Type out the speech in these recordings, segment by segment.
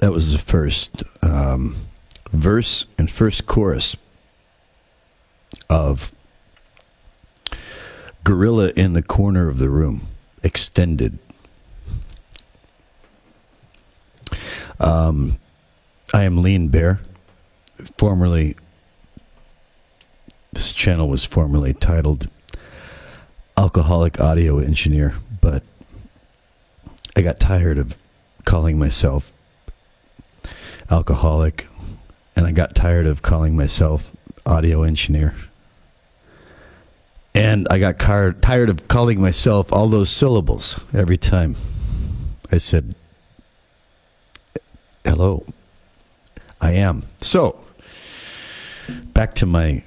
That was the first verse and first chorus of Gorilla in the Corner of the Room, extended. I am Lean Bear. Formerly, this channel was formerly titled Alcoholic Audio Engineer, but I got tired of calling myself alcoholic, and I got tired of calling myself audio engineer. And I got tired of calling myself all those syllables every time I said, hello, I am. So, back to my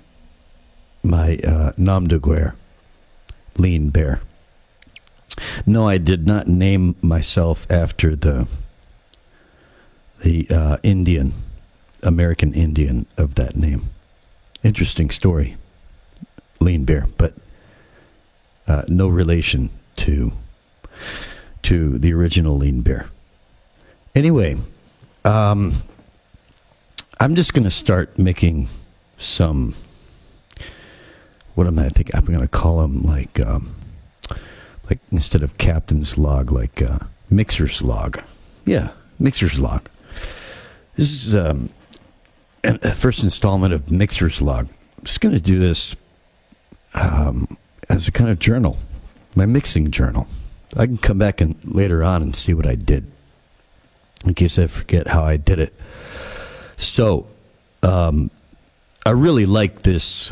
nom de guerre, Lean Bear. No, I did not name myself after the American Indian of that name. Interesting story, Lean Bear, but no relation to the original Lean Bear. Anyway, I'm just going to start making some, what am I thinking? I'm going to call them like instead of captain's log, like mixer's log. Yeah, mixer's log. This is a first installment of Mixer's Log. I'm just going to do this as a kind of journal, my mixing journal. I can come back and later on and see what I did, in case I forget how I did it. So, I really like this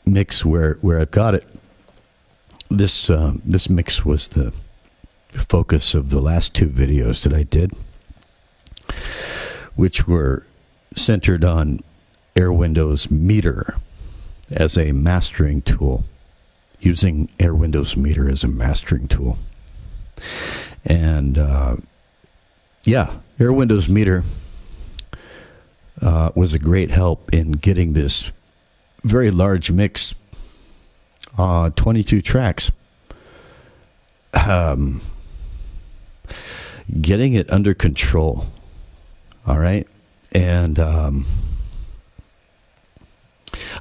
mix where I've got it. This mix was the focus of the last two videos that I did, which were centered on Air Windows Meter as a mastering tool, using Air Windows Meter as a mastering tool. And Air Windows Meter was a great help in getting this very large mix, 22 tracks, getting it under control. All right. And I'm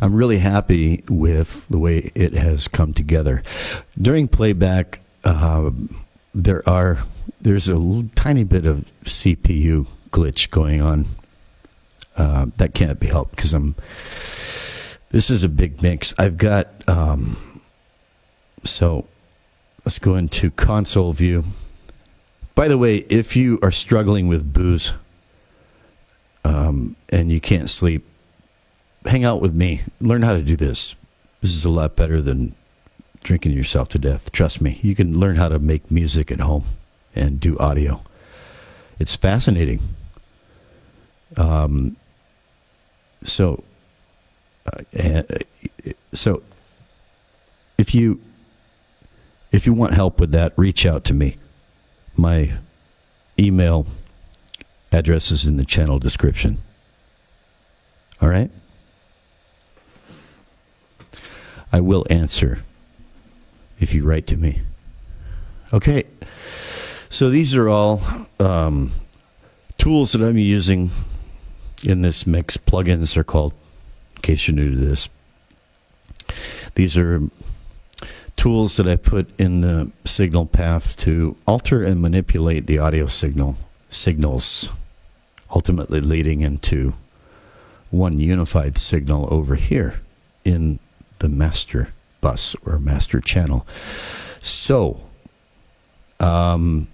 really happy with the way it has come together. During playback, there's a tiny bit of CPU glitch going on. That can't be helped because this is a big mix. I've got, so let's go into console view. By the way, if you are struggling with booze, and you can't sleep, hang out with me. Learn how to do this. This is a lot better than drinking yourself to death. Trust me. You can learn how to make music at home and do audio. It's fascinating. So if you want help with that, reach out to me. My email address is in the channel description. All right? I will answer if you write to me. Okay. So these are all tools that I'm using in this mix. Plugins are called, in case you're new to this. These are tools that I put in the signal path to alter and manipulate the audio signals, ultimately leading into one unified signal over here in the master bus or master channel. So, now,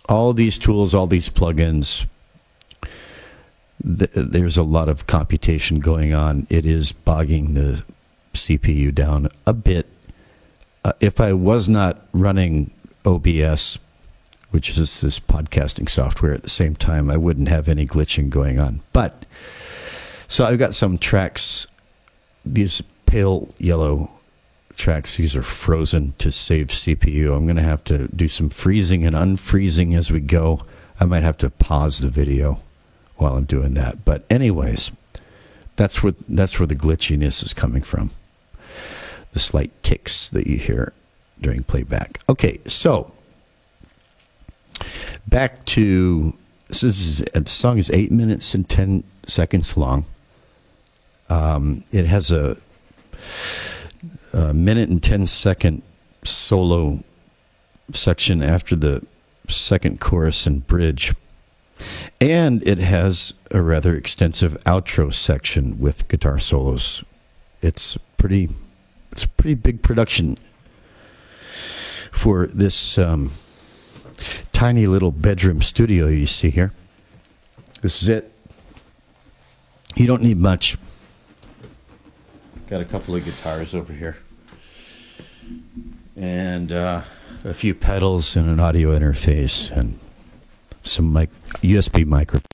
all these tools, all these plugins, there's a lot of computation going on. It is bogging the CPU down a bit. If I was not running OBS, which is this podcasting software at the same time, I wouldn't have any glitching going on. But, so I've got some tracks, these pale yellow tracks, these are frozen to save CPU. I'm going to have to do some freezing and unfreezing as we go. I might have to pause the video while I'm doing that. But anyways, that's where the glitchiness is coming from. The slight ticks that you hear during playback. Okay, so back to the song is 8 minutes and 10 seconds long. It has a minute and 10-second solo section after the second chorus and bridge. And it has a rather extensive outro section with guitar solos. It's a pretty big production for this tiny little bedroom studio you see here. This is it. You don't need much. Got a couple of guitars over here. And a few pedals and an audio interface and some USB microphone.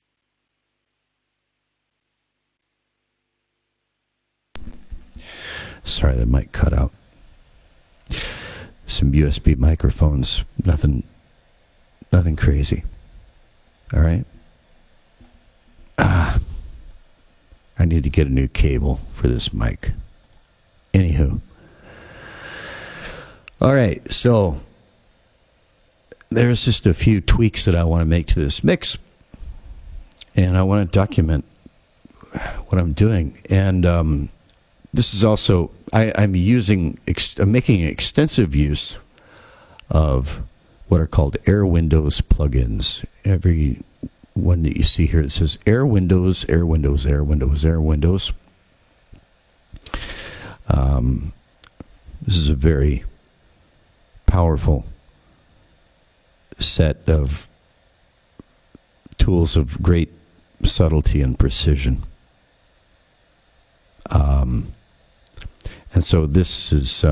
Sorry, that mic cut out. Some USB microphones. Nothing crazy. All right. I need to get a new cable for this mic. Anywho. All right, so there's just a few tweaks that I want to make to this mix, and I want to document what I'm doing. And this is also I'm making extensive use of what are called Air Windows plugins. Every one that you see here, it says Air Windows, Air Windows, Air Windows, Air Windows. This is a very powerful set of tools of great subtlety and precision. And so this is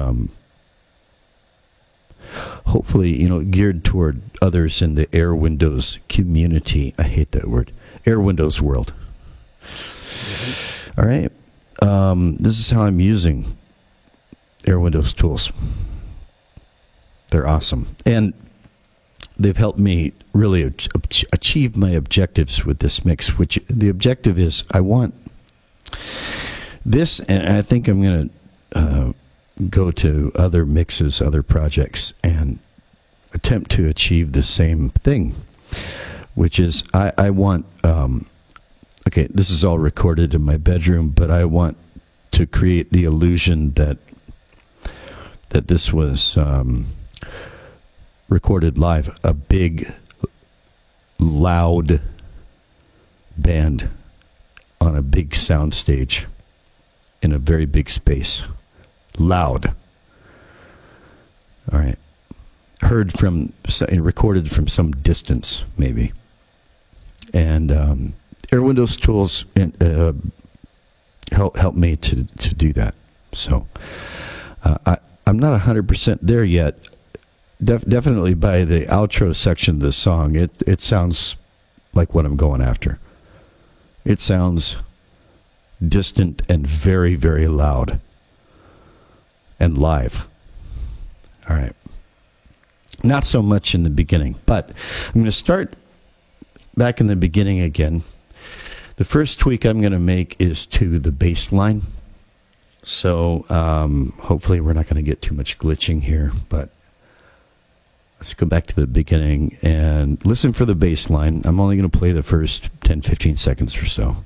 hopefully, geared toward others in the Air Windows community. I hate that word. Air Windows world. All right. This is how I'm using Air Windows tools. They're awesome. And they've helped me really achieve my objectives with this mix, which the objective is I want this, and I think I'm going to go to other mixes, other projects, and attempt to achieve the same thing, which is I want, okay, this is all recorded in my bedroom, but I want to create the illusion that this was recorded live, a big, loud band on a big sound stage in a very big space. Loud. All right. Heard from, recorded from some distance, maybe. And Air Windows tools help me to do that. So I'm not 100% there yet. Definitely by the outro section of the song, it sounds like what I'm going after. It sounds distant and very, very loud and live. All right. Not so much in the beginning, but I'm going to start back in the beginning again. The first tweak I'm going to make is to the bass line. So hopefully we're not going to get too much glitching here, but let's go back to the beginning and listen for the bass line. I'm only going to play the first 10, 15 seconds or so.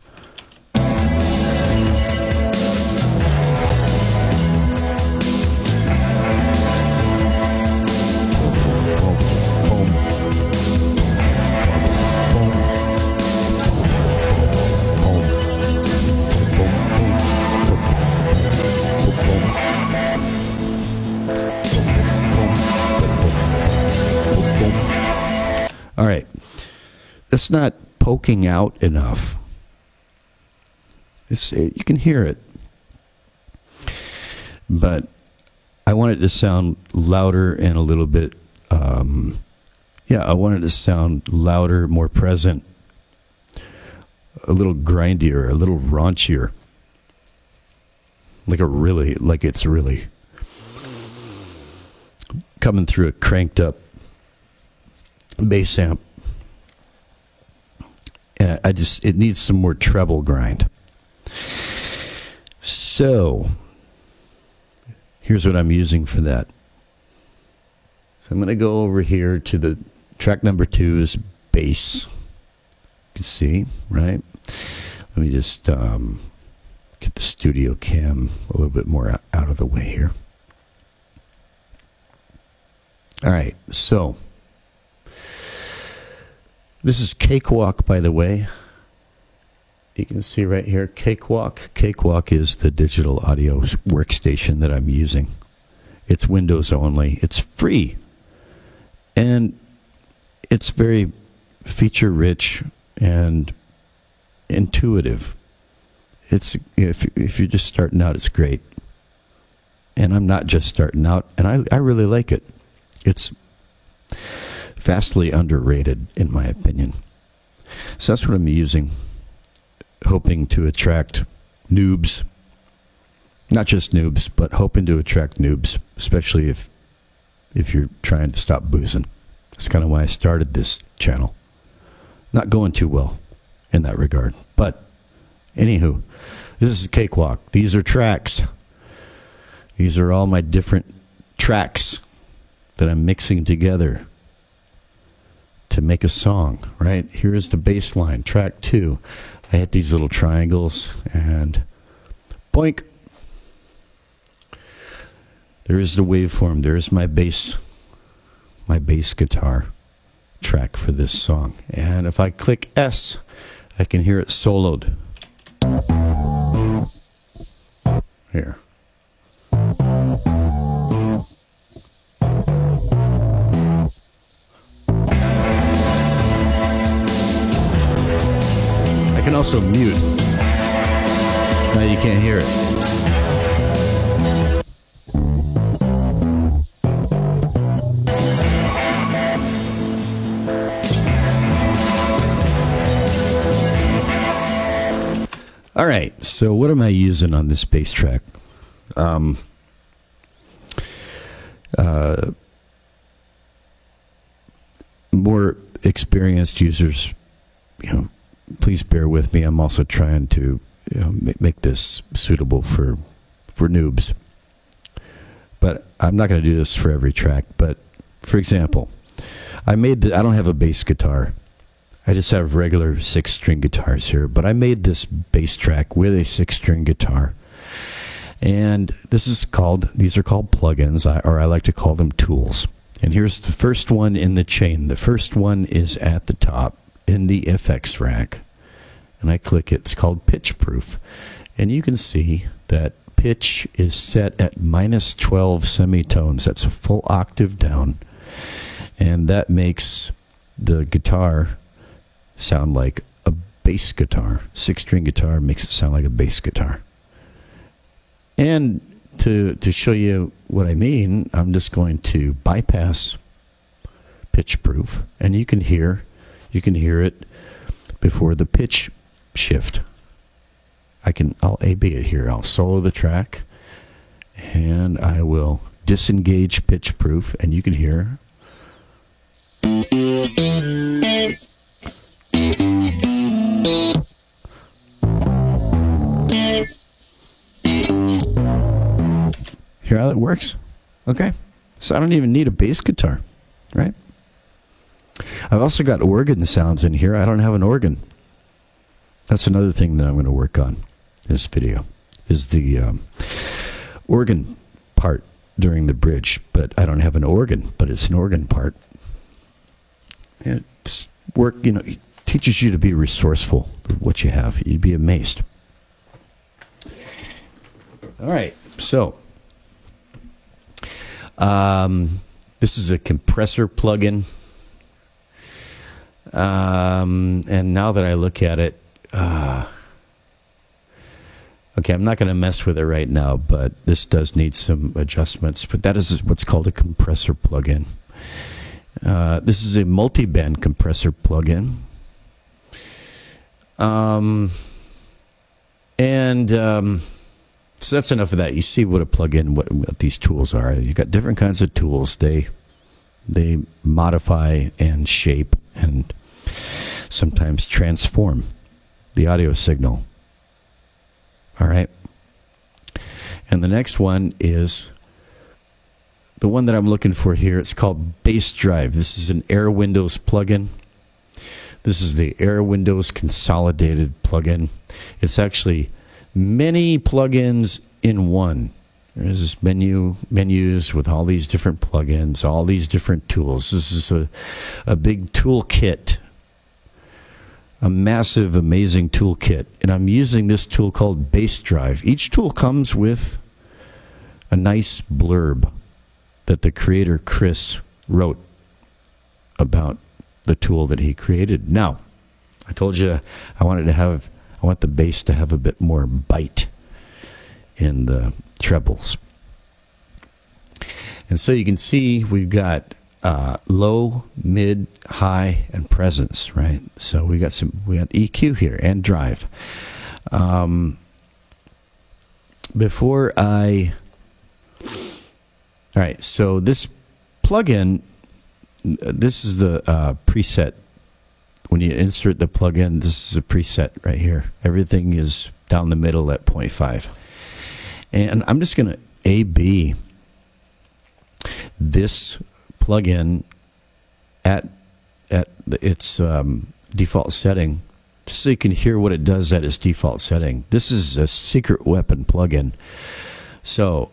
All right. That's not poking out enough. You can hear it. But I want it to sound louder and a little bit, I want it to sound louder, more present, a little grindier, a little raunchier. Like it's really coming through a cranked up bass amp. And it needs some more treble grind. So here's what I'm using for that. So I'm going to go over here to the Track number 2 is bass. You can see, right? Let me just get the studio cam a little bit more out of the way here. All right, so this is Cakewalk, by the way. You can see right here, Cakewalk. Cakewalk is the digital audio workstation that I'm using. It's Windows only. It's free. And it's very feature-rich and intuitive. It's if you're just starting out, it's great. And I'm not just starting out, and I really like it. It's vastly underrated, in my opinion. So that's what I'm using, hoping to attract noobs. Not just noobs, but hoping to attract noobs, especially if you're trying to stop boozing. That's kind of why I started this channel. Not going too well in that regard. But, anywho, this is Cakewalk. These are tracks. These are all my different tracks that I'm mixing together to make a song, right? Here is the bass line, track 2. I hit these little triangles and boink. There is the waveform. There is my bass guitar track for this song. And if I click S, I can hear it soloed. Here. I can also mute. Now you can't hear it. All right, so what am I using on this bass track? More experienced users, please bear with me. I'm also trying to make this suitable for noobs. But I'm not going to do this for every track. But for example, I don't have a bass guitar. I just have regular 6-string guitars here, but I made this bass track with a 6-string guitar. And these are called plugins, or I like to call them tools. And here's the first one in the chain. The first one is at the top in the FX rack. And I click it. It's called Pitch Proof. And you can see that pitch is set at -12 semitones. That's a full octave down. And that makes the guitar sound like a bass guitar. 6-string guitar makes it sound like a bass guitar. And to show you what I mean, I'm just going to bypass pitch proof, and you can hear it before the pitch shift. I'll A-B it here. I'll solo the track, and I will disengage pitch proof, and you can hear. Hear how that works? Okay. So I don't even need a bass guitar, right? I've also got organ sounds in here. I don't have an organ. That's another thing that I'm going to work on this video, is the organ part during the bridge. But I don't have an organ, but it's an organ part. It's work, it teaches you to be resourceful with what you have. You'd be amazed. All right, so this is a compressor plugin. And now that I look at it, okay, I'm not going to mess with it right now, but this does need some adjustments. But that is what's called a compressor plugin. This is a multi-band compressor plugin. So that's enough of that. You see what a plugin, what these tools are. You got different kinds of tools. They modify and shape and sometimes transform the audio signal. All right. And the next one is the one that I'm looking for here, it's called Bass Drive. This is an Air Windows plugin. This is the Air Windows Consolidated plugin. It's actually many plugins in one. There's this menus with all these different plugins, all these different tools. This is a big toolkit, a massive, amazing toolkit. And I'm using this tool called Bass Drive. Each tool comes with a nice blurb that the creator, Chris, wrote about the tool that he created. Now, I told you I want the bass to have a bit more bite in the trebles. And so you can see we've got low, mid, high, and presence, right? So we got EQ here and drive. All right, so this plugin, this is the preset. When you insert the plugin, this is a preset right here. Everything is down the middle at 0.5. And I'm just going to A/B this plugin at its default setting, just so you can hear what it does at its default setting. This is a secret weapon plugin. So,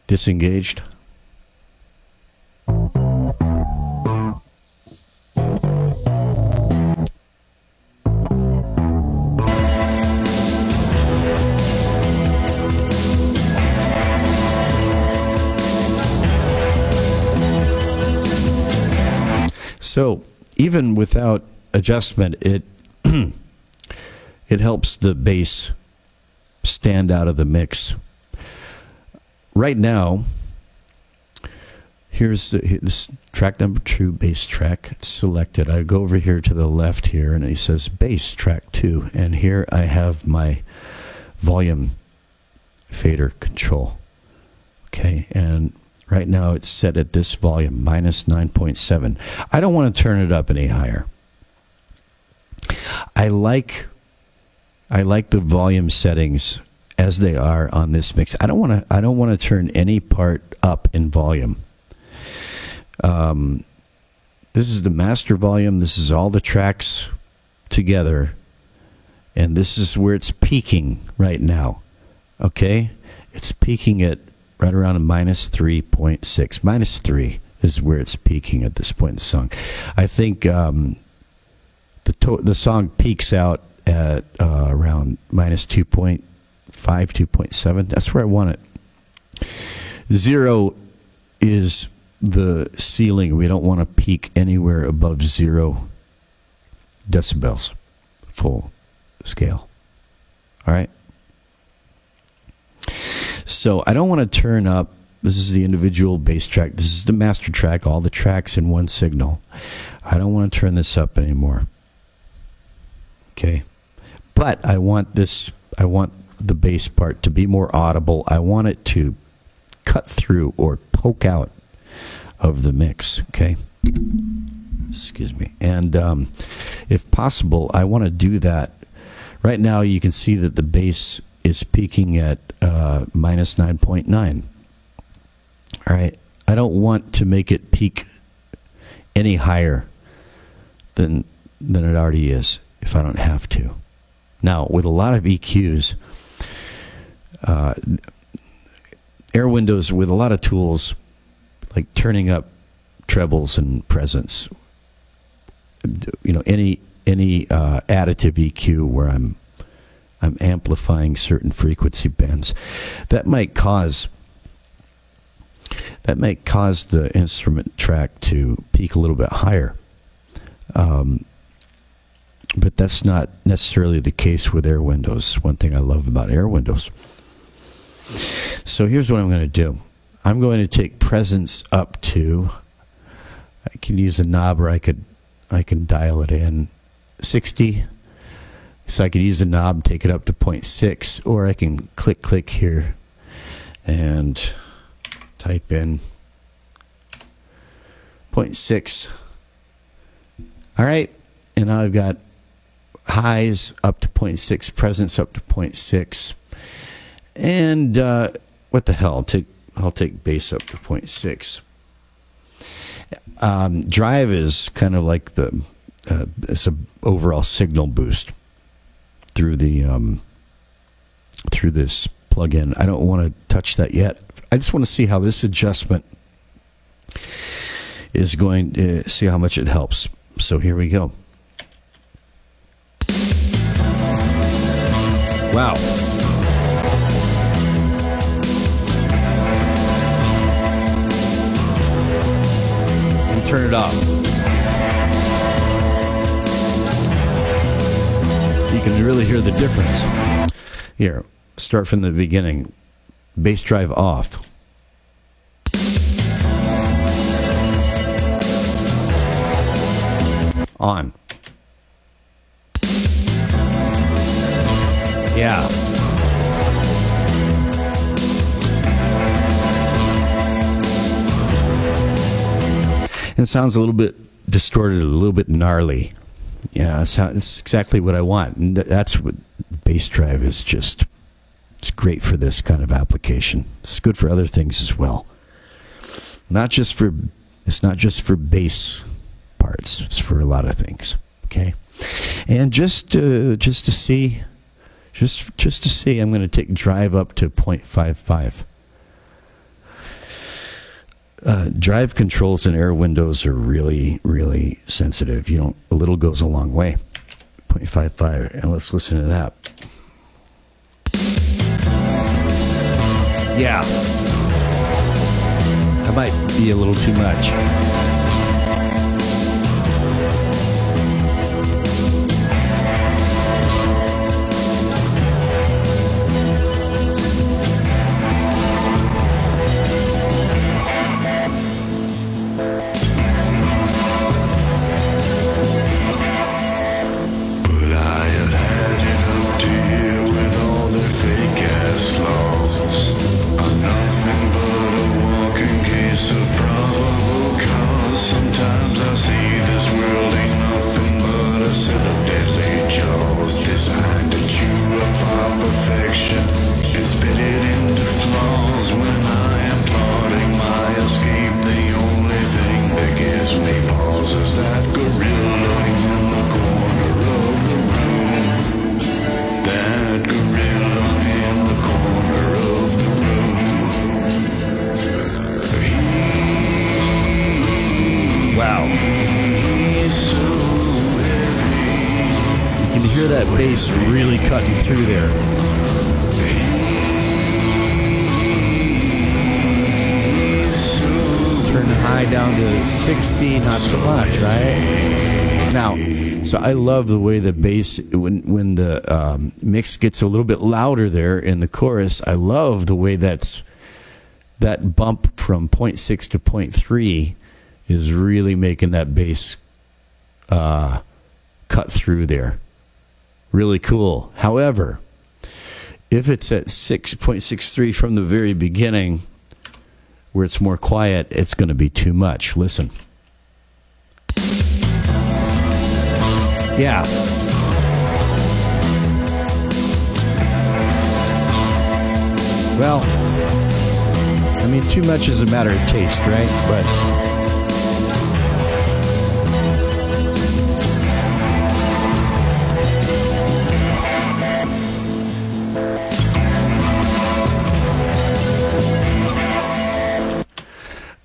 disengaged. So even without adjustment, it helps the bass stand out of the mix. Right now, here's this track number 2, bass track. It's selected. I go over here to the left here, and it says bass track 2. And here I have my volume fader control. Okay, and right now it's set at this volume, minus 9.7. I don't want to turn it up any higher. I like the volume settings as they are on this mix. I don't want to turn any part up in volume. This is the master volume. This is all the tracks together, and this is where it's peaking right now. Okay, it's peaking at right around a minus 3.6. Minus 3 is where it's peaking at this point in the song. I think the song peaks out at around minus 2.5, 2.7. That's where I want it. 0 is the ceiling. We don't want to peak anywhere above 0 decibels, full scale. All right. So I don't want to turn up. This is the individual bass track. This is the master track, all the tracks in one signal. I don't want to turn this up anymore. Okay. But I want the bass part to be more audible. I want it to cut through or poke out of the mix. Okay. Excuse me. And if possible, I want to do that. Right now you can see that the bass is peaking at minus 9.9. All right. I don't want to make it peak any higher than it already is if I don't have to. Now, with a lot of EQs, Air Windows, with a lot of tools, like turning up trebles and presence, any additive EQ where I'm amplifying certain frequency bands, that might cause the instrument track to peak a little bit higher. But that's not necessarily the case with Air Windows. One thing I love about Air Windows. So here's what I'm going to do. I'm going to take presence up to, I can use a knob, or I can dial it in 60. So I could use a knob, take it up to 0.6, or I can click here and type in 0.6. All right, and now I've got highs up to 0.6, presence up to 0.6, and what the hell? I'll take bass up to 0.6. Drive is kind of like it's a overall signal boost through the through this plug-in. I don't want to touch that yet. I just want to see how this adjustment is going to see how much it helps. So here we go. Wow. Let me turn it off. You can really hear the difference. Here, start from the beginning. Bass drive off. On. Yeah. It sounds a little bit distorted, a little bit gnarly. Yeah, it's exactly what I want. And that's what bass drive is just. It's great for this kind of application. It's good for other things as well. It's not just for bass parts. It's for a lot of things. Okay, and just to see, I'm going to take drive up to 0.55. Drive controls in Air windows are really, really sensitive. A little goes a long way. 0.55, and let's listen to that. Yeah. That might be a little too much. Bass really cutting through there. Turn the high down to 60, not so much, right? Now, so I love the way the bass, when the mix gets a little bit louder there in the chorus, I love the way that bump from 0.6 to 0.3 is really making that bass cut through there. Really cool. However, if it's at 6.63 from the very beginning, where it's more quiet, it's going to be too much. Listen. Yeah. Well, I mean, too much is a matter of taste, right? But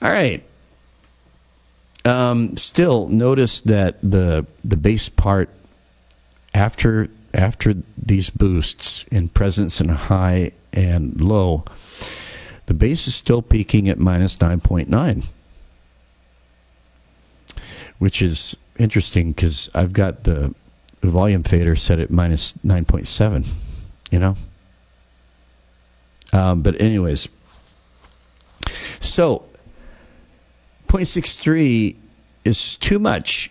all right. Still, notice that the bass part after these boosts in presence and high and low, the bass is still peaking at minus 9.9, which is interesting because I've got the volume fader set at minus 9.7. But anyways, so 0.63 is too much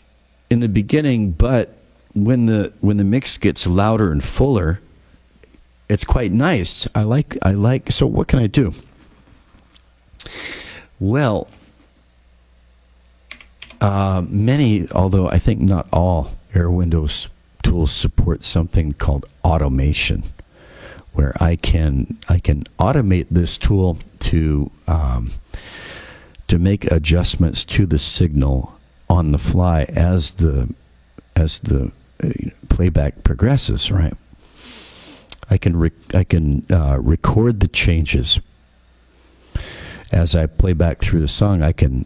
in the beginning, but when the mix gets louder and fuller, it's quite nice. I like. So what can I do? Well, many, although I think not all, Air Windows tools support something called automation, where I can automate this tool to make adjustments to the signal on the fly as the playback progresses. Right. I can record the changes as I play back through the song. I can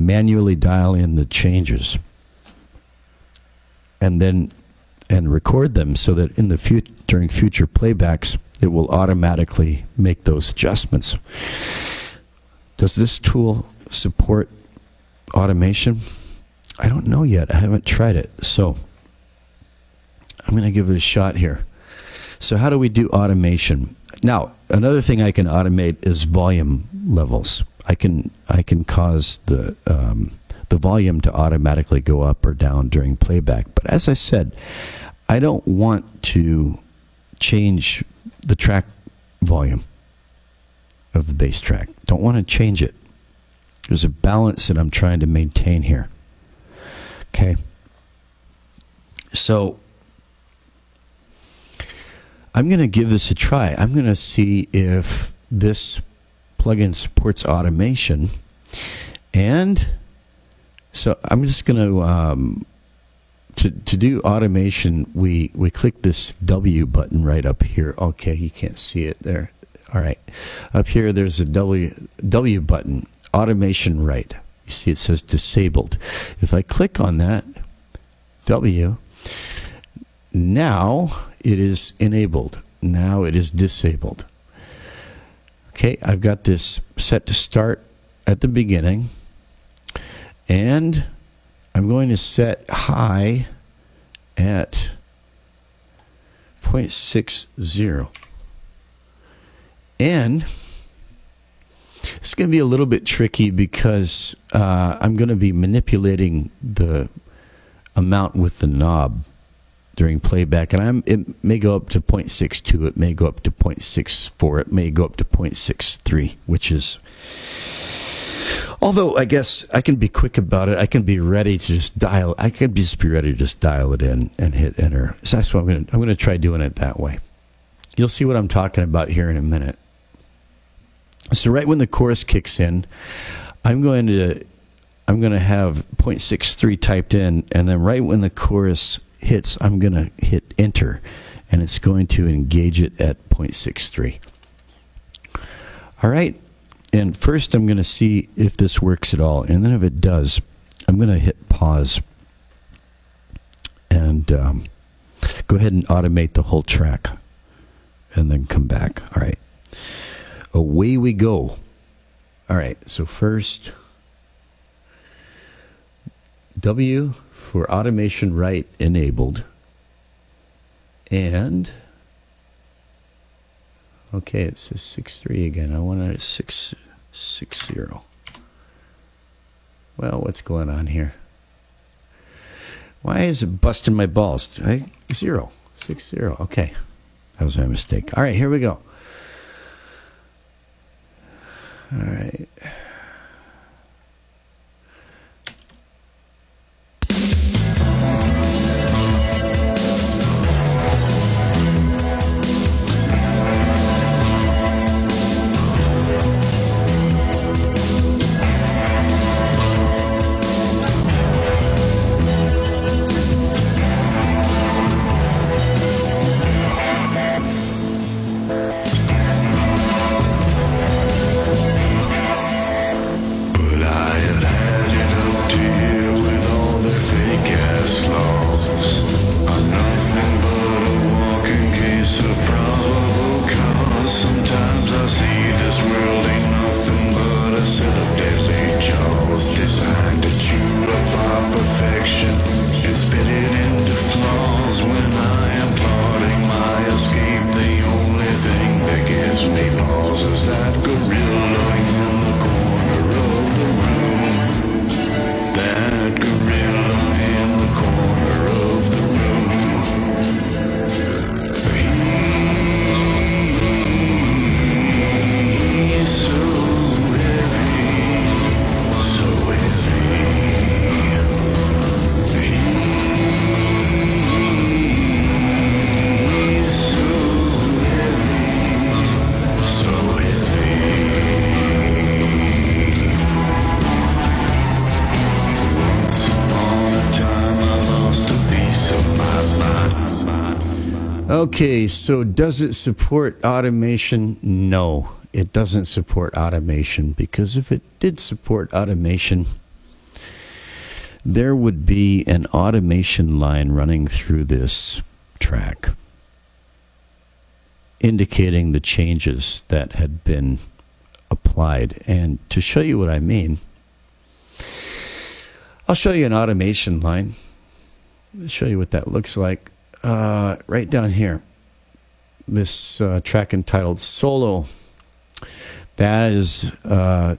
manually dial in the changes, and record them so that in the during future playbacks it will automatically make those adjustments. Does this tool support automation? I don't know yet. I haven't tried it, so I'm going to give it a shot here. So how do we do automation? Now, another thing I can automate is volume levels. I can cause the volume to automatically go up or down during playback. But as I said, I don't want to change the track volume of the bass track. Don't want to change it. There's a balance that I'm trying to maintain here. Okay. So I'm going to give this a try. I'm going to see if this plugin supports automation. And so I'm just going to do automation, we click this W button right up here. Okay, you can't see it there. All right. Up here, there's a W button, automation right. You see it says disabled. If I click on that W, now it is enabled. Now it is disabled. Okay, I've got this set to start at the beginning. And I'm going to set high at 0.60. And it's going to be a little bit tricky because I'm going to be manipulating the amount with the knob during playback, and it may go up to 0.62, it may go up to 0.64, it may go up to 0.63, which is, although I guess I can be quick about it, I can be ready to just dial, I could just be ready to just dial it in and hit enter. So that's what I'm going to try doing it that way. You'll see what I'm talking about here in a minute. So right when the chorus kicks in, I'm going to have 0.63 typed in, and then right when the chorus hits, I'm going to hit enter, and it's going to engage it at 0.63. All right, and first I'm going to see if this works at all, and then if it does, I'm going to hit pause and go ahead and automate the whole track, and then come back. All right, away we go. All right, so first, W for automation right enabled. And, okay, it says 6.3 again. I want it at 6.60. Well, what's going on here? Why is it busting my balls? 6.0. Okay, that was my mistake. All right, here we go. All right. Okay, so does it support automation? No, it doesn't support automation, because if it did support automation, there would be an automation line running through this track indicating the changes that had been applied. And to show you what I mean, I'll show you an automation line. I'll show you what that looks like. Right down here, this track entitled Solo. That is a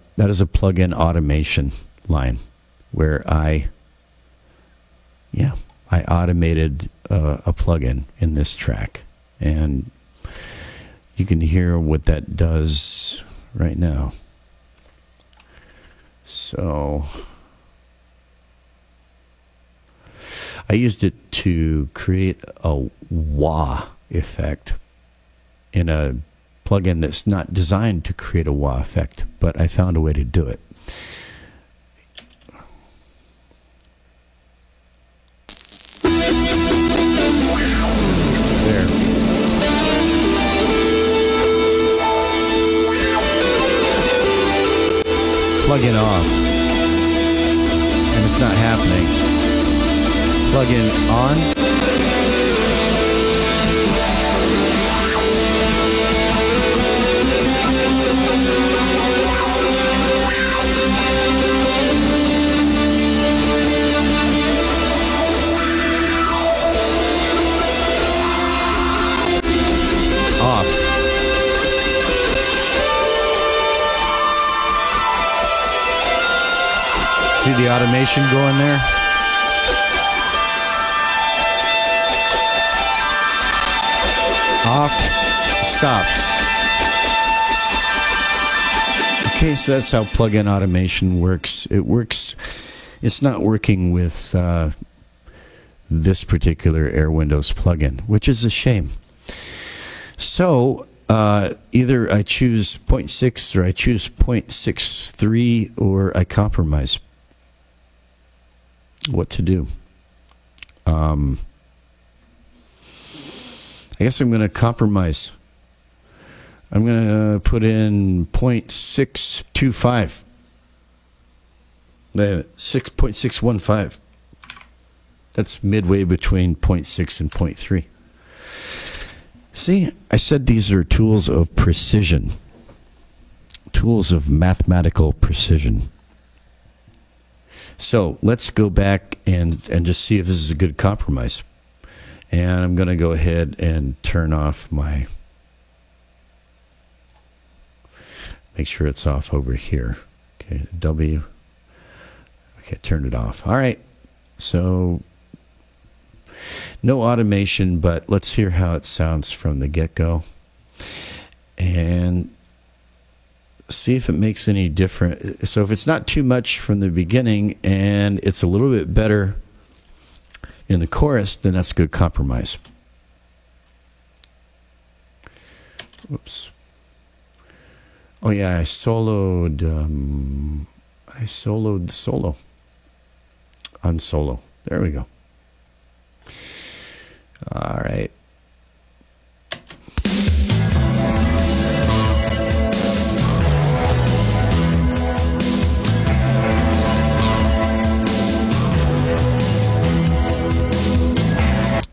plug-in automation line where I automated a plugin in this track, and you can hear what that does right now. So I used it to create a wah effect in a plugin that's not designed to create a wah effect, but I found a way to do it. There. Plugin off. And it's not happening. Plug-in on. Off. See the automation going there? Off, it stops. Okay, so that's how plug-in automation works. It works, it's not working with this particular Air Windows plugin, which is a shame. So either I choose 0.6 or I choose 0.63, or I compromise what to do. I guess I'm going to compromise. I'm going to put in 0.625. 6.615. That's midway between 0.6 and 0.3. See, I said these are tools of precision. Tools of mathematical precision. So let's go back and just see if this is a good compromise. And I'm going to go ahead and turn off my... Make sure it's off over here. Okay, W. Okay, turn it off. All right. So, no automation, but let's hear how it sounds from the get-go. And see if it makes any difference. So if it's not too much from the beginning and it's a little bit better in the chorus, then that's a good compromise. Whoops. Oh yeah, I soloed the solo on solo. There we go. All right.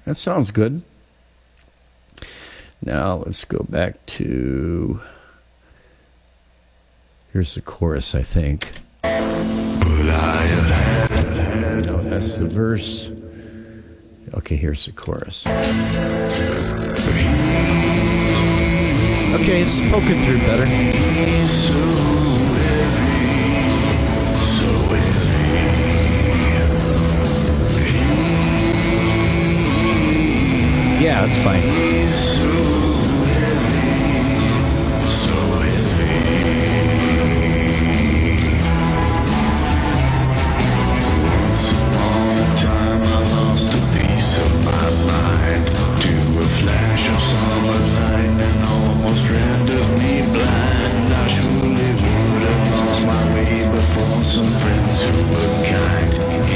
That sounds good. Now let's go back to... Here's the chorus, I think. No, that's the verse. Okay, here's the chorus. Okay, it's spoken through better. Yeah, that's fine. Some friends who were kind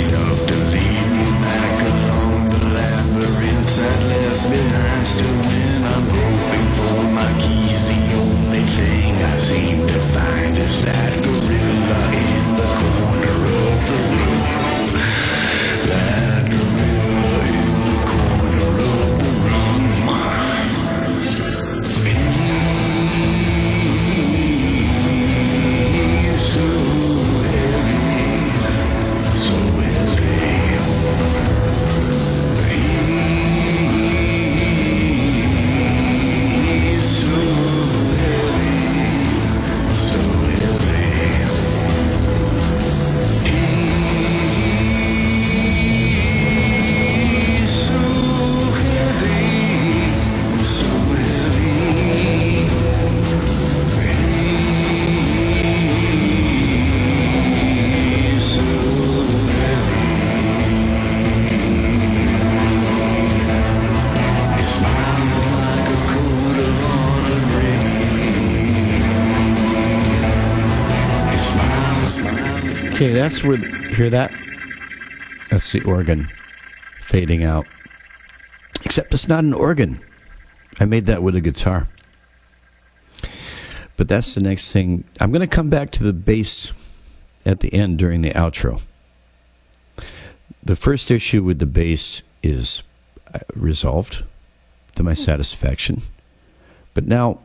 enough to lead me back along the labyrinths that left behind. Still Okay, that's where, hear that? That's the organ fading out. Except it's not an organ. I made that with a guitar. But that's the next thing. I'm going to come back to the bass at the end during the outro. The first issue with the bass is resolved to my satisfaction. But now,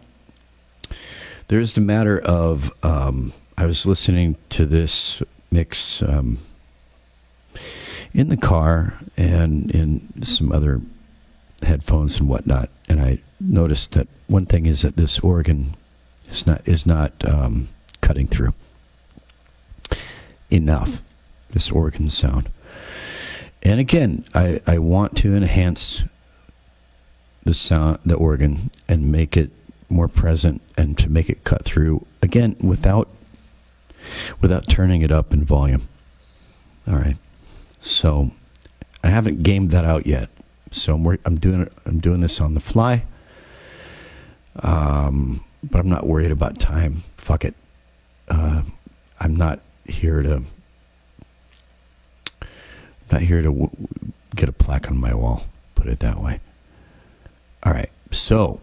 there's the matter of, I was listening to this mix in the car and in some other headphones and whatnot, and I noticed that one thing is that this organ is not cutting through enough, this organ sound. And again, I want to enhance the sound, the organ, and make it more present and to make it cut through, again, without turning it up in volume. All right. So I haven't gamed that out yet. So I'm doing this on the fly. But I'm not worried about time. Fuck it. I'm not here to get a plaque on my wall. Put it that way. All right. So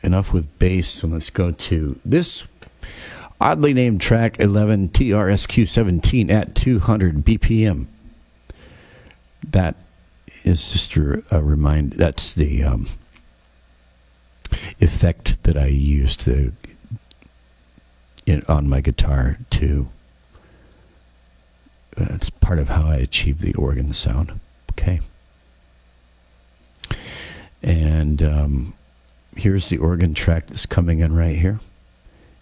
enough with bass, and let's go to this oddly named track 11 TRSQ17 at 200 BPM. That is just a reminder. That's the effect that I used on my guitar to. It's part of how I achieve the organ sound. Okay. And here's the organ track that's coming in right here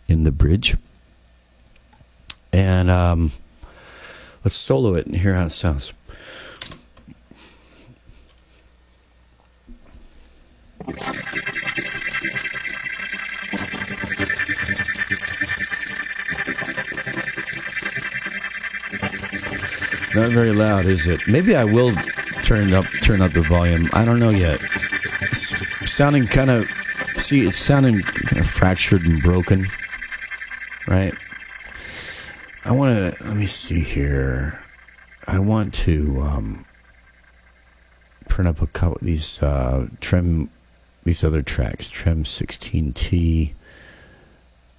in the bridge. And let's solo it and hear how it sounds. Not very loud, is it? Maybe I will turn up the volume. I don't know yet. It's sounding kind of, it's sounding kind of fractured and broken, right? Let me see here. I want to turn up a couple of these these other tracks, Trem 16T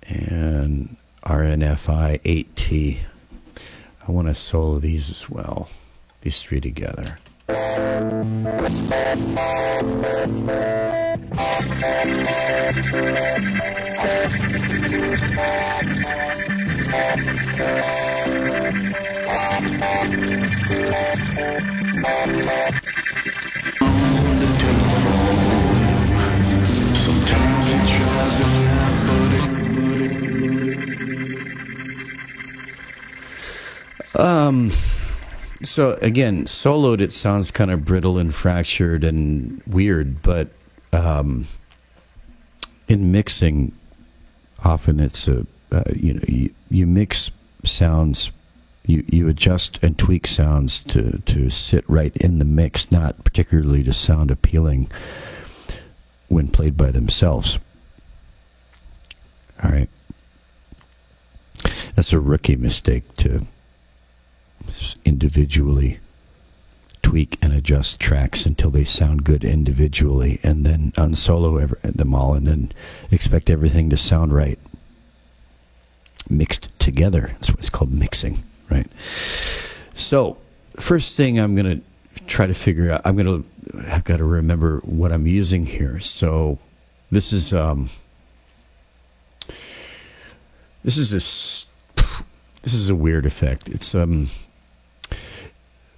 and RNFI 8T. I want to solo these as well, these three together. So again, soloed, it sounds kind of brittle and fractured and weird, but in mixing, often it's you mix sounds, you adjust and tweak sounds to sit right in the mix, not particularly to sound appealing when played by themselves. All right, that's a rookie mistake to individually tweak and adjust tracks until they sound good individually, and then unsolo them all, and then expect everything to sound right mixed together. That's what it's called, mixing, right? So first thing I'm going to try to figure out, I've got to remember what I'm using here. So this is a weird effect. It's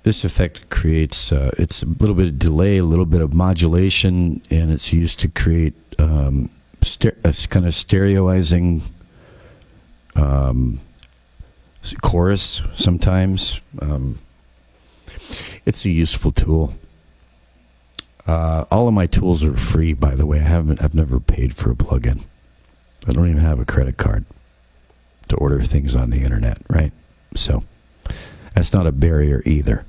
this effect creates it's a little bit of delay, a little bit of modulation, and it's used to create a kind of stereoizing chorus sometimes. It's a useful tool. All of my tools are free, by the way. I've never paid for a plugin. I don't even have a credit card to order things on the internet, right? So that's not a barrier either,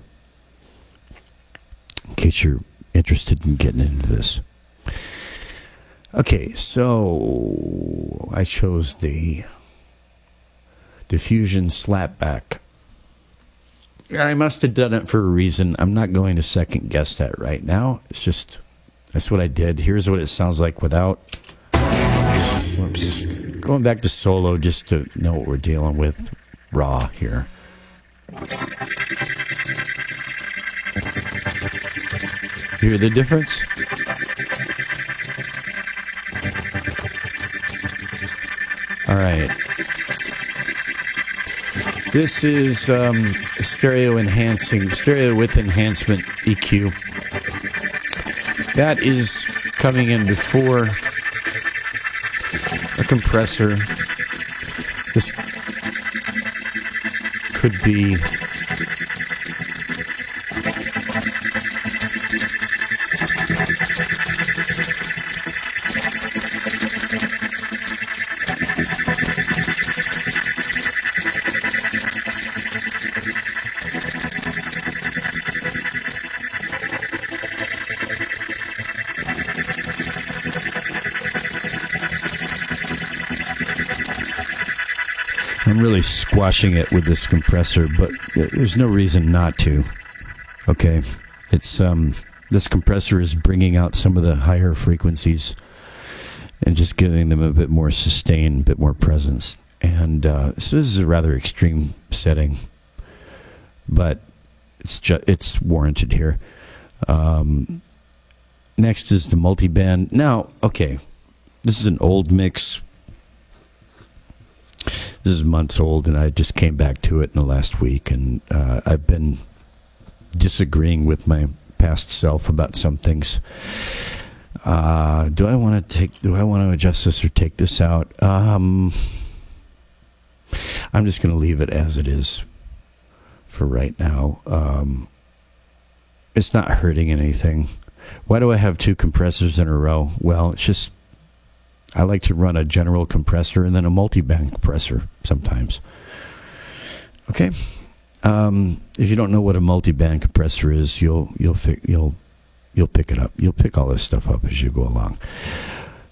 in case you're interested in getting into this. Okay, so I chose the Diffusion slapback. I must have done it for a reason. I'm not going to second guess that right now. It's just, that's what I did. Here's what it sounds like without. Whoops. Going back to solo just to know what we're dealing with raw here. Hear the difference? All right. This is stereo with enhancement EQ. That is coming in before a compressor. This could be I'm really squashing it with this compressor, but there's no reason not to. Okay, it's this compressor is bringing out some of the higher frequencies and just giving them a bit more sustain, a bit more presence. And so this is a rather extreme setting, but it's warranted here. Next is the multiband. Now, okay, this is an old mix. This is months old, and I just came back to it in the last week, and I've been disagreeing with my past self about some things. Do I want to adjust this or take this out? I'm just going to leave it as it is for right now. It's not hurting anything. Why do I have two compressors in a row? Well, it's just I like to run a general compressor and then a multi-band compressor sometimes. Okay, if you don't know what a multi-band compressor is, you'll pick it up. You'll pick all this stuff up as you go along.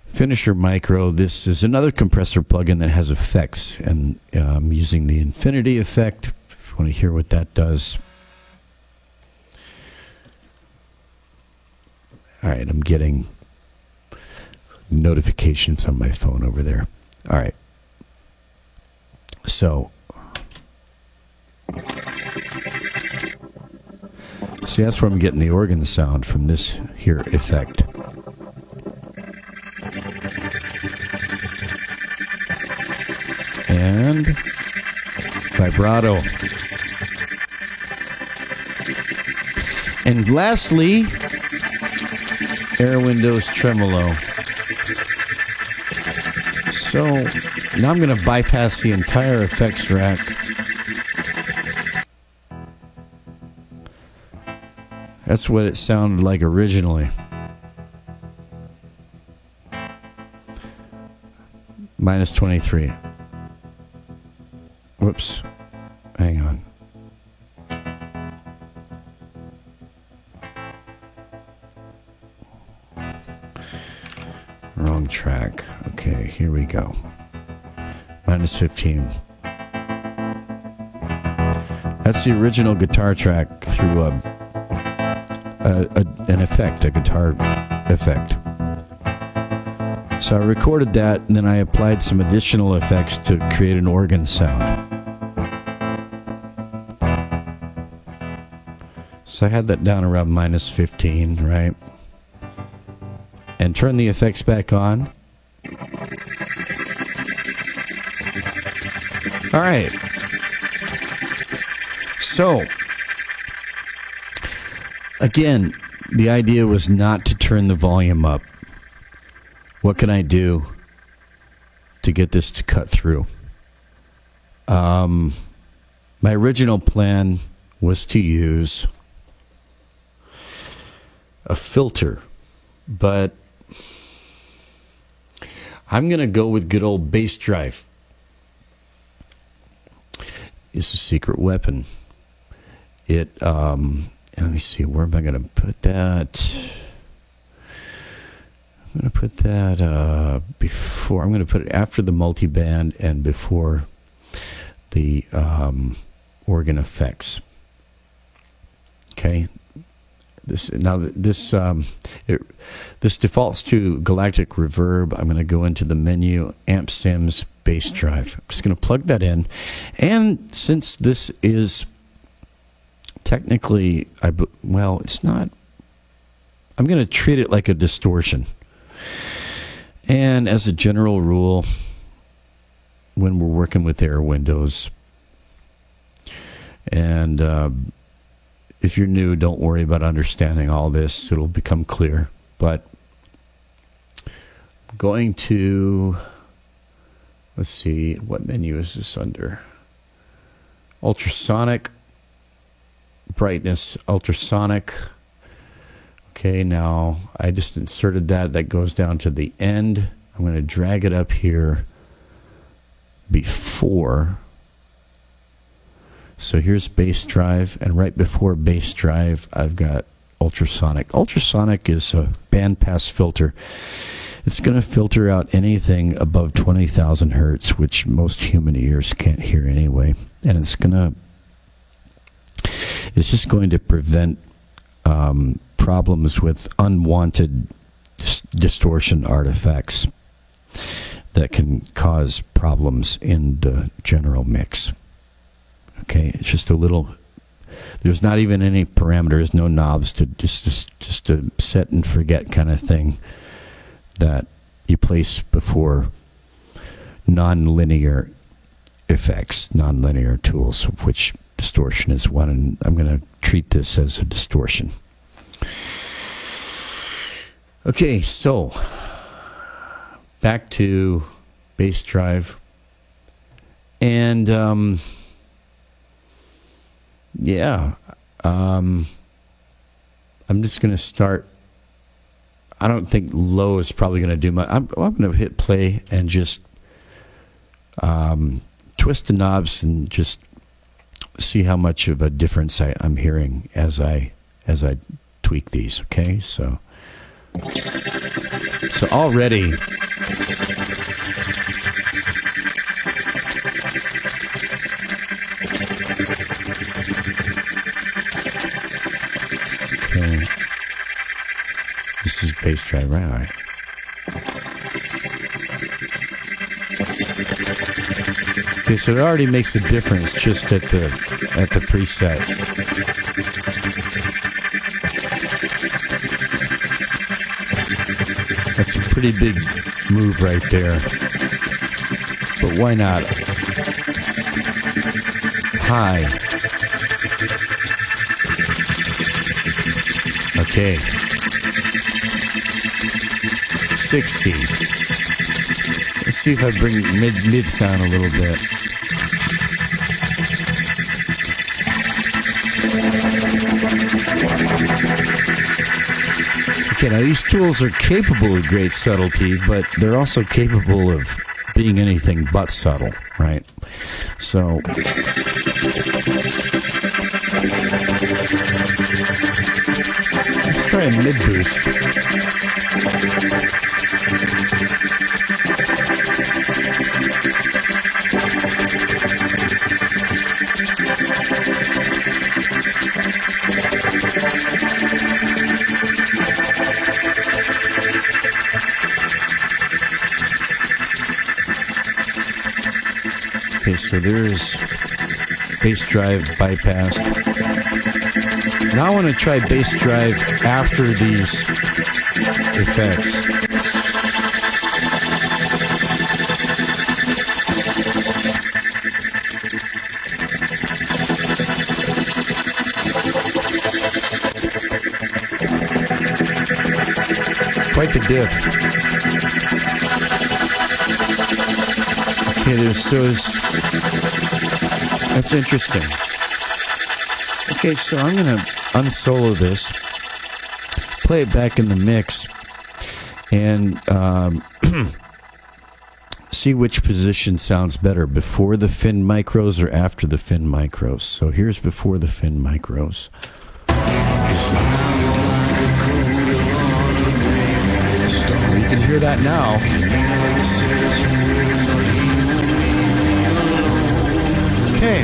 Finisher Micro. This is another compressor plugin that has effects, and I'm using the Infinity effect. If you want to hear what that does. All right, I'm getting notifications on my phone over there. All right. So, see, that's where I'm getting the organ sound from this here effect. And vibrato. And lastly, Air Windows tremolo. So now I'm going to bypass the entire effects rack. That's what it sounded like originally. Minus 23. Whoops. Hang on. Wrong track. Okay, here we go. Minus 15. That's the original guitar track through an effect, a guitar effect. So I recorded that, and then I applied some additional effects to create an organ sound. So I had that down around minus 15, right? And turn the effects back on. All right. So, again, the idea was not to turn the volume up. What can I do to get this to cut through? My original plan was to use a filter, but I'm going to go with good old bass drive. It's a secret weapon. Let me see, where am I going to put that? I'm going to put that before. I'm going to put it after the multiband and before the organ effects. Okay. This defaults to Galactic Reverb. I'm going to go into the menu, Amp Sims Bass Drive. I'm just going to plug that in. And since this is technically, it's not, I'm going to treat it like a distortion. And as a general rule, when we're working with Air Windows, and if you're new, don't worry about understanding all this. It'll become clear. But going to, let's see, what menu is this under? Ultrasonic, brightness, ultrasonic. Okay, now I just inserted that. That goes down to the end. I'm going to drag it up here before. So here's bass drive, and right before bass drive, I've got ultrasonic. Ultrasonic is a bandpass filter. It's going to filter out anything above 20,000 hertz, which most human ears can't hear anyway. And it's just going to prevent problems with unwanted distortion artifacts that can cause problems in the general mix. Okay, it's just a little, there's not even any parameters, no knobs, to just a set and forget kind of thing that you place before non-linear effects, non-linear tools, of which distortion is one, and I'm going to treat this as a distortion. Okay, so back to bass drive, and I'm just going to start. I don't think low is probably going to do much. I'm going to hit play and just twist the knobs and just see how much of a difference I'm hearing as I tweak these. Okay, so already. Okay. This is bass drive, right? All right. Okay, so it already makes a difference just at the preset. That's a pretty big move right there. But why not? High. Okay. 60. Let's see if I bring mids down a little bit. Okay, now these tools are capable of great subtlety, but they're also capable of being anything but subtle, right? So let's try a mid boost. Okay, so there's bass drive bypassed. Now I want to try bass drive after these effects. Quite the diff. Okay, that's interesting. Okay, so I'm going to unsolo this, play it back in the mix, and see which position sounds better, before the fin micros or after the fin micros. So here's before the fin micros. You can hear that now. Okay.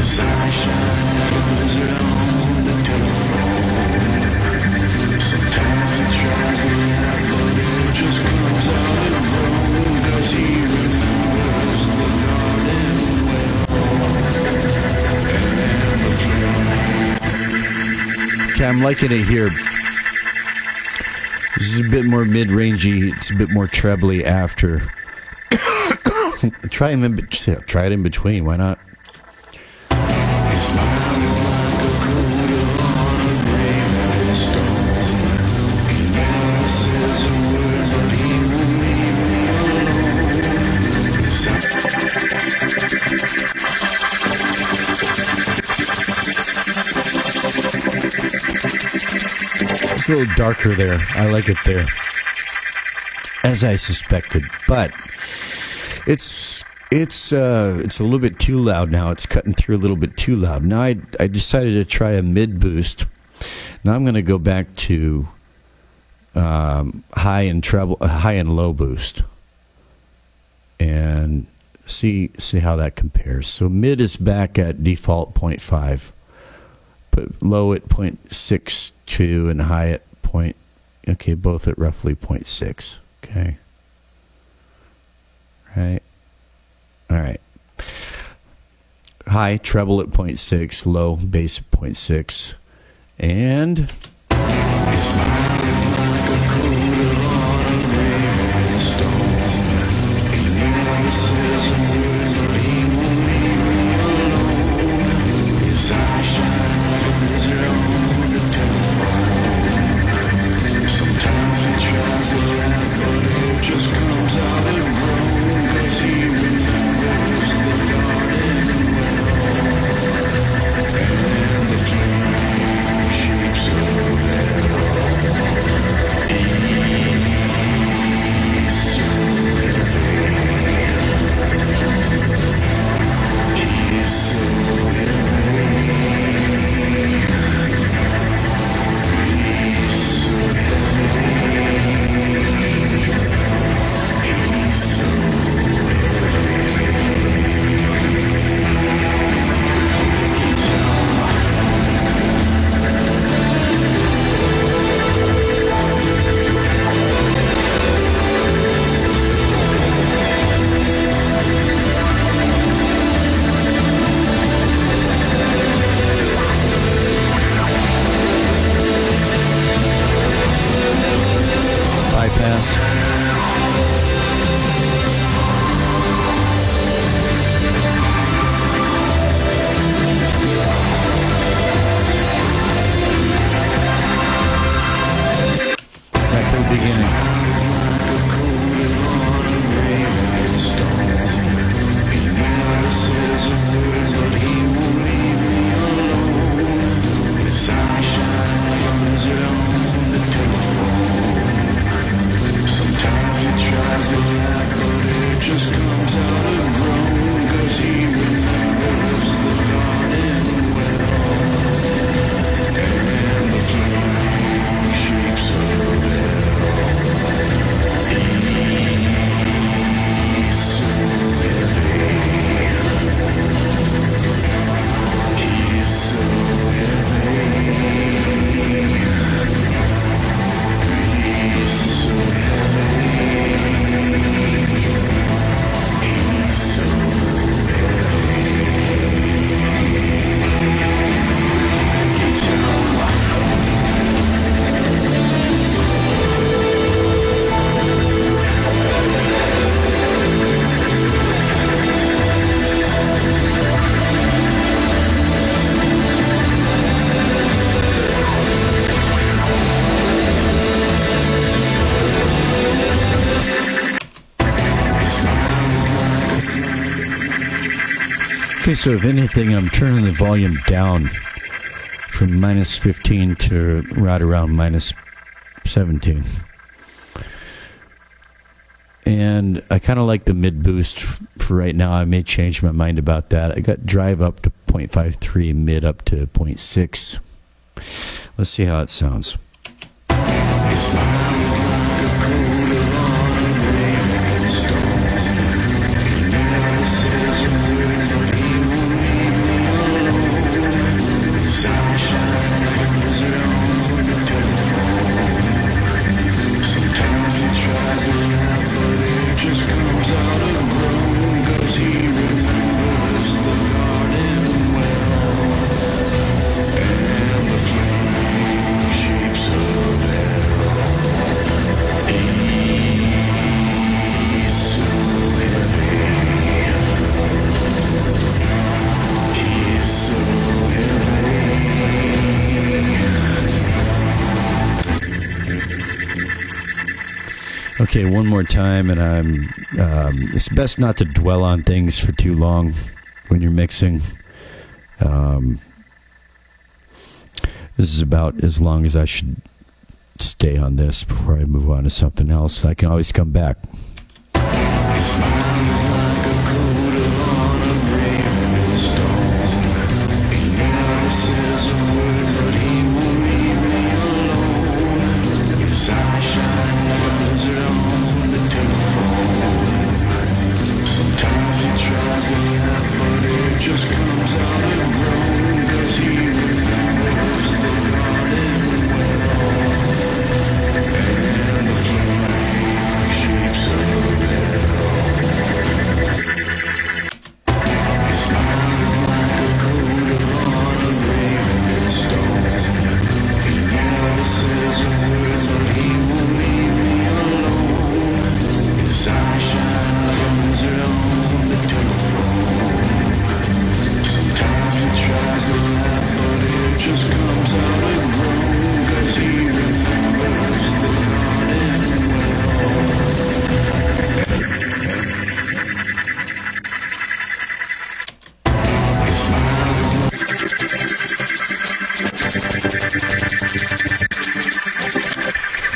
Okay, I'm liking it here. This is a bit more mid-rangey. It's a bit more trebly after. Try it in between. Why not? It's a little darker there. I like it there, as I suspected. But it's a little bit too loud now. It's cutting through a little bit too loud. Now I decided to try a mid boost. Now I'm going to go back to high and low boost, and see how that compares. So mid is back at default 0.5. Put low at 0.62 and high at both at roughly 0.6. Okay. Right. All right. High treble at 0.6, low bass at 0.6, and okay, so if anything, I'm turning the volume down from minus 15 to right around minus 17. And I kind of like the mid boost for right now. I may change my mind about that. I got drive up to 0.53, mid up to 0.6. Let's see how it sounds. Okay, one more time, and it's best not to dwell on things for too long when you're mixing. This is about as long as I should stay on this before I move on to something else. I can always come back. Just comes out and grown, 'cause he remembers the garden well, and the flaming shapes of hell. His smile is like a coat of honor graven in stone. He never says a word, but he won't leave me alone. His eyes shine like a wizard on the telephone. Sometimes he tries to laugh, but it just comes out and grown, 'cause he remembers the garden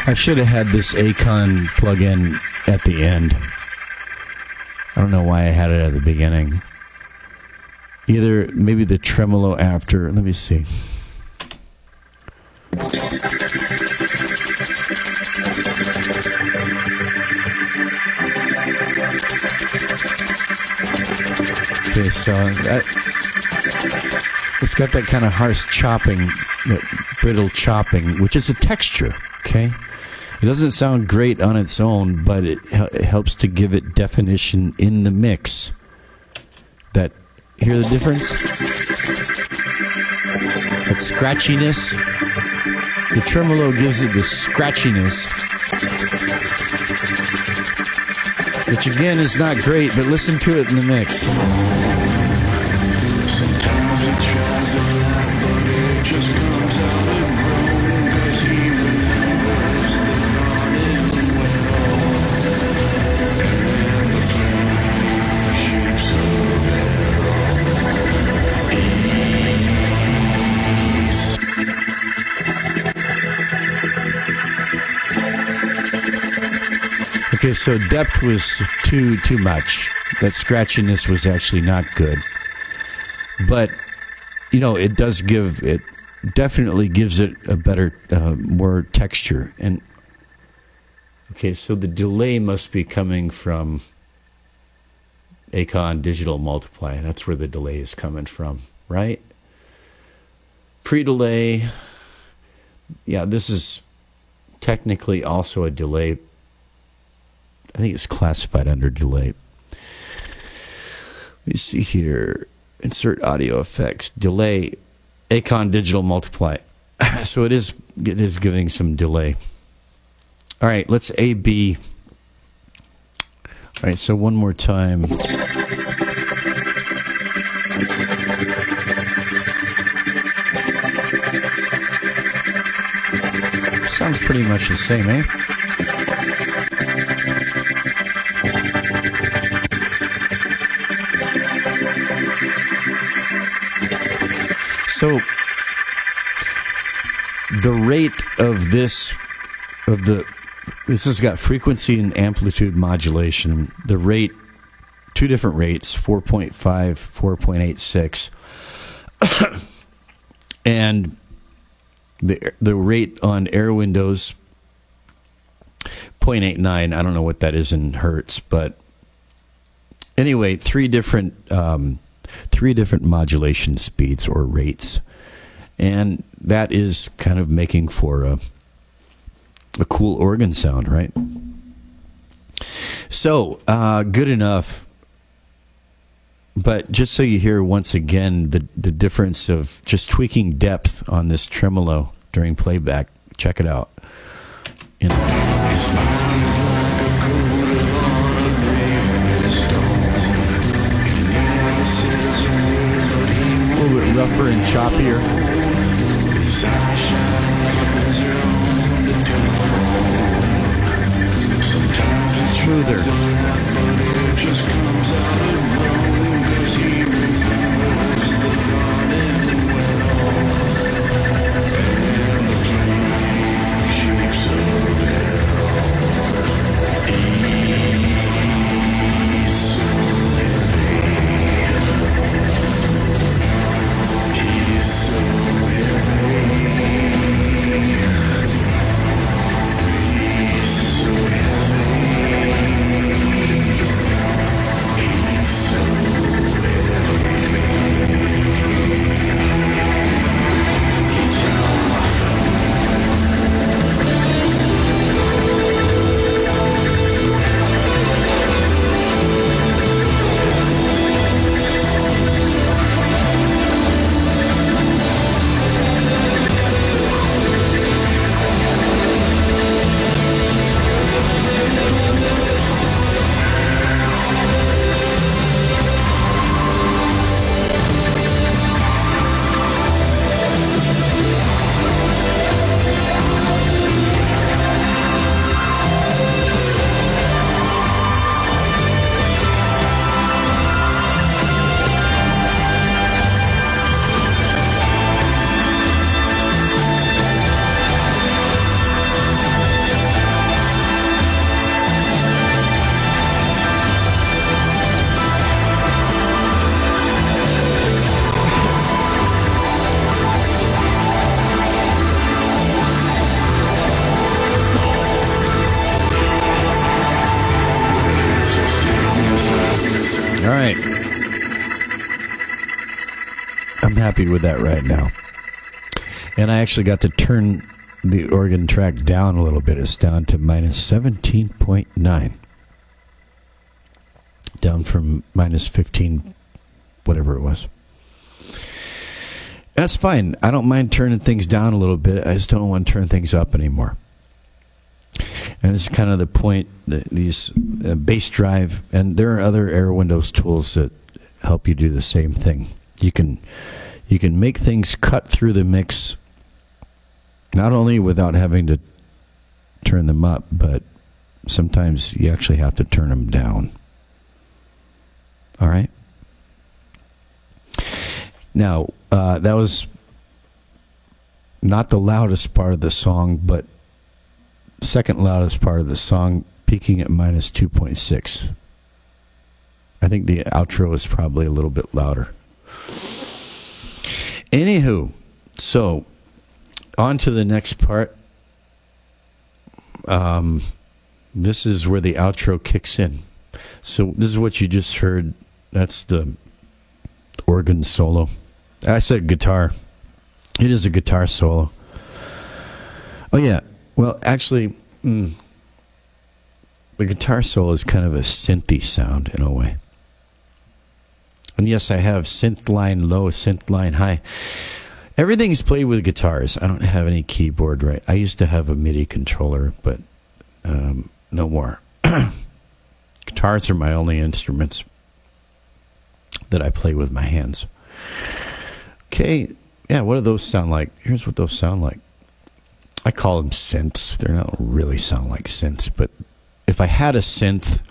I should have had this Acon plug-in at the end. I don't know why I had it at the beginning. Either maybe the tremolo after. Let me see. Okay, so it's got that kind of harsh chopping, that brittle chopping, which is a texture, okay? It doesn't sound great on its own, but it helps to give it definition in the mix. That, hear the difference? That scratchiness. The tremolo gives it the scratchiness, which again is not great, but listen to it in the mix. Sometimes he tries to laugh, but it just comes out and grown, 'cause he remembers the garden well, and the flaming shapes of hell. Okay, so depth was too much. That scratchiness was actually not good. But, you know, it definitely gives it a better, more texture. And, okay, so the delay must be coming from Acon Digital Multiply. That's where the delay is coming from, right? Pre-delay, yeah, this is technically also a delay. I think it's classified under delay. Let me see here. Insert audio effects. Delay. Acon Digital Multiply. So it is giving some delay. All right, let's A-B. All right, so one more time. Sounds pretty much the same, eh? So the rate of this has got frequency and amplitude modulation. The rate, two different rates, 4.5, 4.86. And the rate on Air Windows, 0.89. I don't know what that is in hertz, but anyway, three different modulation speeds or rates, and that is kind of making for a cool organ sound, right? So good enough. But just so you hear once again the difference of just tweaking depth on this tremolo during playback, check it out. A little bit rougher and choppier. Sometimes just comes out of Rome, 'cause he remembers the garden well, and the flaming shapes of hell. He's so heavy. He's so heavy. He's so heavy. He's so All right. I'm happy with that right now. And I actually got to turn the organ track down a little bit. It's down to minus 17.9. Down from minus 15, whatever it was. That's fine. I don't mind turning things down a little bit. I just don't want to turn things up anymore. And this is kind of the point, these bass drive, and there are other Air Windows tools that help you do the same thing. You can make things cut through the mix, not only without having to turn them up, but sometimes you actually have to turn them down. All right? Now, that was not the loudest part of the song, but second loudest part of the song, peaking at minus 2.6. I think the outro is probably a little bit louder. Anywho, so on to the next part. This is where the outro kicks in. So this is what you just heard. That's the organ solo. I said guitar. It is a guitar solo. Oh, yeah. Well, actually, the guitar solo is kind of a synthy sound in a way. And yes, I have synth line low, synth line high. Everything's played with guitars. I don't have any keyboard, right? I used to have a MIDI controller, but no more. Guitars are my only instruments that I play with my hands. Okay, yeah, what do those sound like? Here's what those sound like. I call them synths. They don't really sound like synths, but if I had a synth,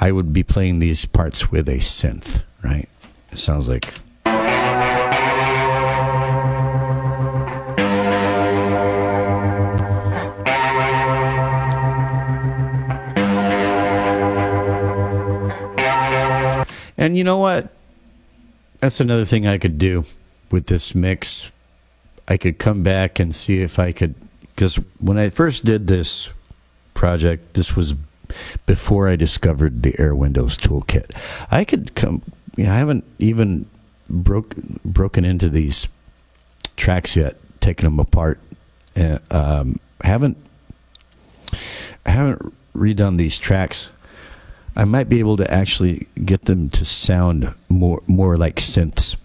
I would be playing these parts with a synth, right? It sounds like... And you know what? That's another thing I could do with this mix. I could come back and see if I could, because when I first did this project, this was before I discovered the Air Windows toolkit. I could come, I haven't even broken into these tracks yet, taken them apart. I haven't redone these tracks. I might be able to actually get them to sound more like synths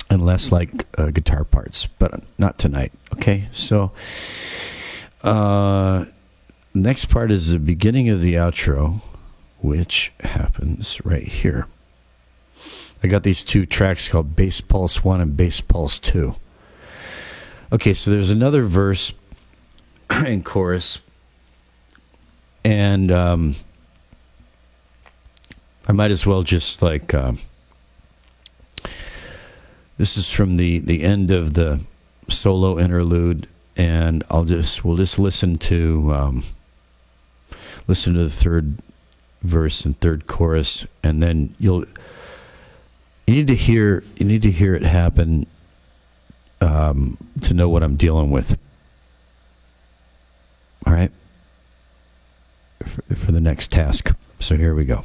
and less like guitar parts, but not tonight. Okay, so next part is the beginning of the outro, which happens right here. I got these two tracks called Bass Pulse 1 and Bass Pulse 2. Okay, so there's another verse and chorus, and I might as well just like this is from the end of the solo interlude, and we'll just listen to the third verse and third chorus, and then you need to hear it happen to know what I'm dealing with. All right, for the next task. So here we go.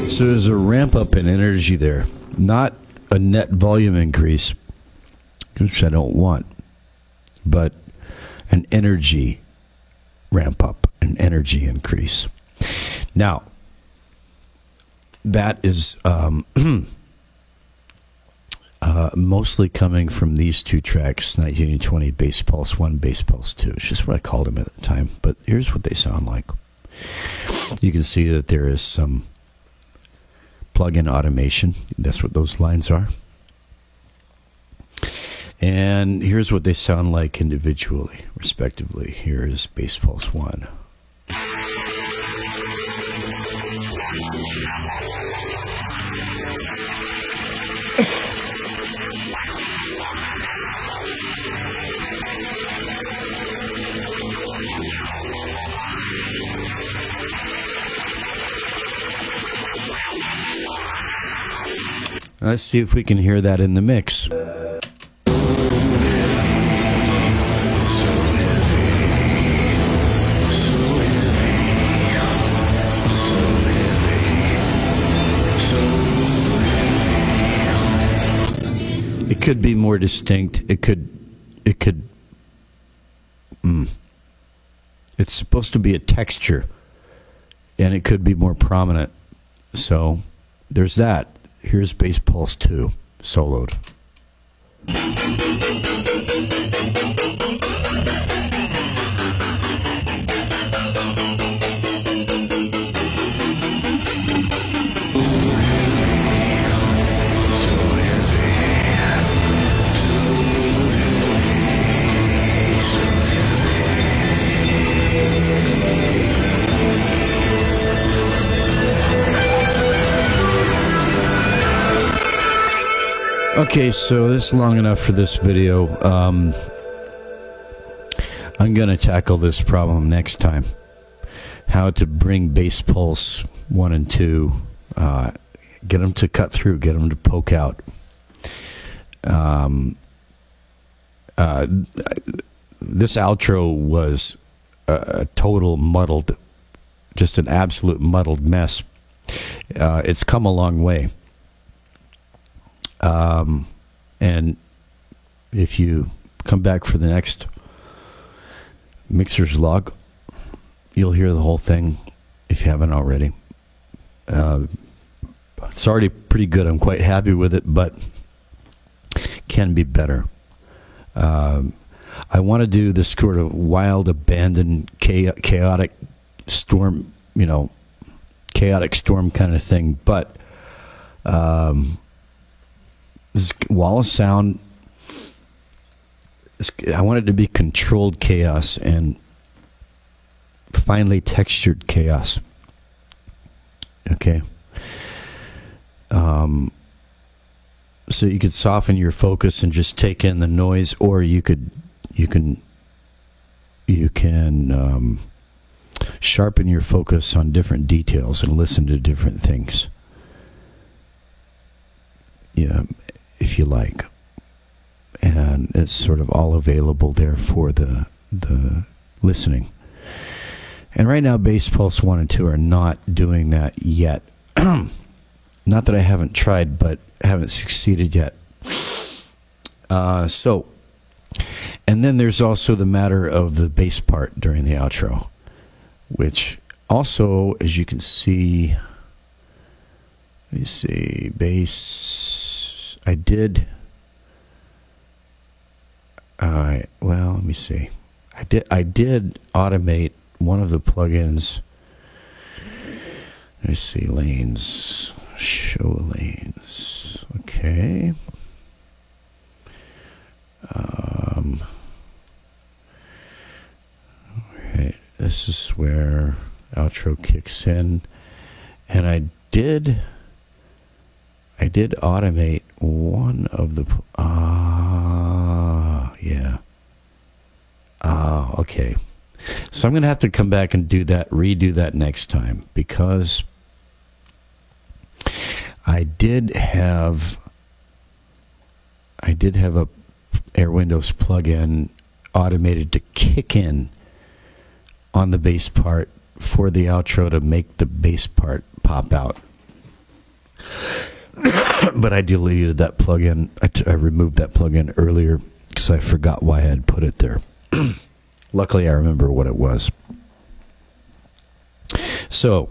So there's a ramp up in energy there, not a net volume increase, which I don't want, but an energy ramp up, an energy increase. Now, that is mostly coming from these two tracks, 1920 Bass Pulse 1, Bass Pulse 2. It's just what I called them at the time, but here's what they sound like. You can see that there is some plug-in automation. That's what those lines are. And here's what they sound like individually, respectively. Here is Bass Pulse 1. Let's see if we can hear that in the mix. It could be more distinct. It could. It's supposed to be a texture, and it could be more prominent. So there's that. Here's Bass Pulse 2, soloed. Okay, so this is long enough for this video. I'm going to tackle this problem next time. How to bring Bass Pulse 1 and 2, get them to cut through, get them to poke out. This outro was a total muddled, just an absolute muddled mess. It's come a long way. And if you come back for the next Mixer's Log, you'll hear the whole thing if you haven't already. It's already pretty good. I'm quite happy with it, but can be better. I want to do this sort of wild, abandoned, chaotic storm, chaotic storm kind of thing, but this is wall of sound. I want it to be controlled chaos and finely textured chaos. Okay. So you could soften your focus and just take in the noise, or you can sharpen your focus on different details and listen to different things. Yeah, if you like. And it's sort of all available there for the listening. And right now, Bass Pulse 1 and 2 are not doing that yet. Not that I haven't tried, but haven't succeeded yet. And then there's also the matter of the bass part during the outro, which also, as you can see, let me see, bass, I did, let me see, I did automate one of the plugins. Let's see, lanes, show lanes, okay. Alright, this is where outro kicks in, and I did automate one of the okay. So I'm gonna have to come back and redo that next time, because I did have a Air Windows plugin automated to kick in on the bass part for the outro to make the bass part pop out. But I deleted that plugin. I removed that plugin earlier because I forgot why I had put it there. Luckily, I remember what it was. So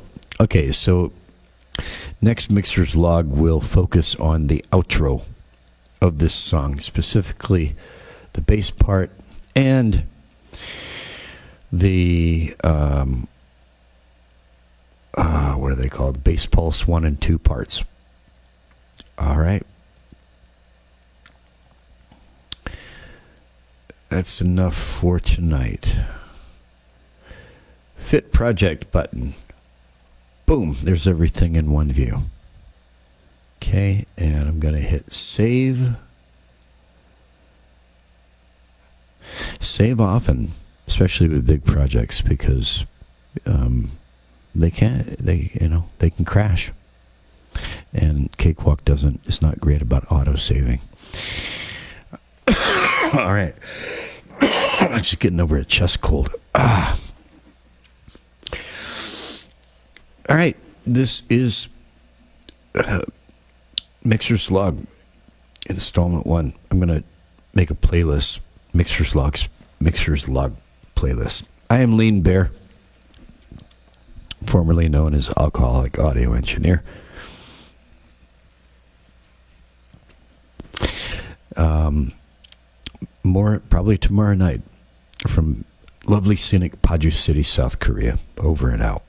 next Mixer's Log will focus on the outro of this song, specifically the bass part and the what are they called? Bass Pulse 1 and 2 parts. All right. That's enough for tonight. Fit project button. Boom, there's everything in one view. Okay, and I'm going to hit save. Save often, especially with big projects, because they can crash. And Cakewalk is not great about auto saving. All right. I'm just getting over a chest cold. All right. This is Mixer's Log installment 1. I'm going to make a playlist, Mixer's Log playlist. I am Lean Bear, formerly known as Alcoholic Audio Engineer. More probably tomorrow night from lovely scenic Paju City, South Korea. Over and out.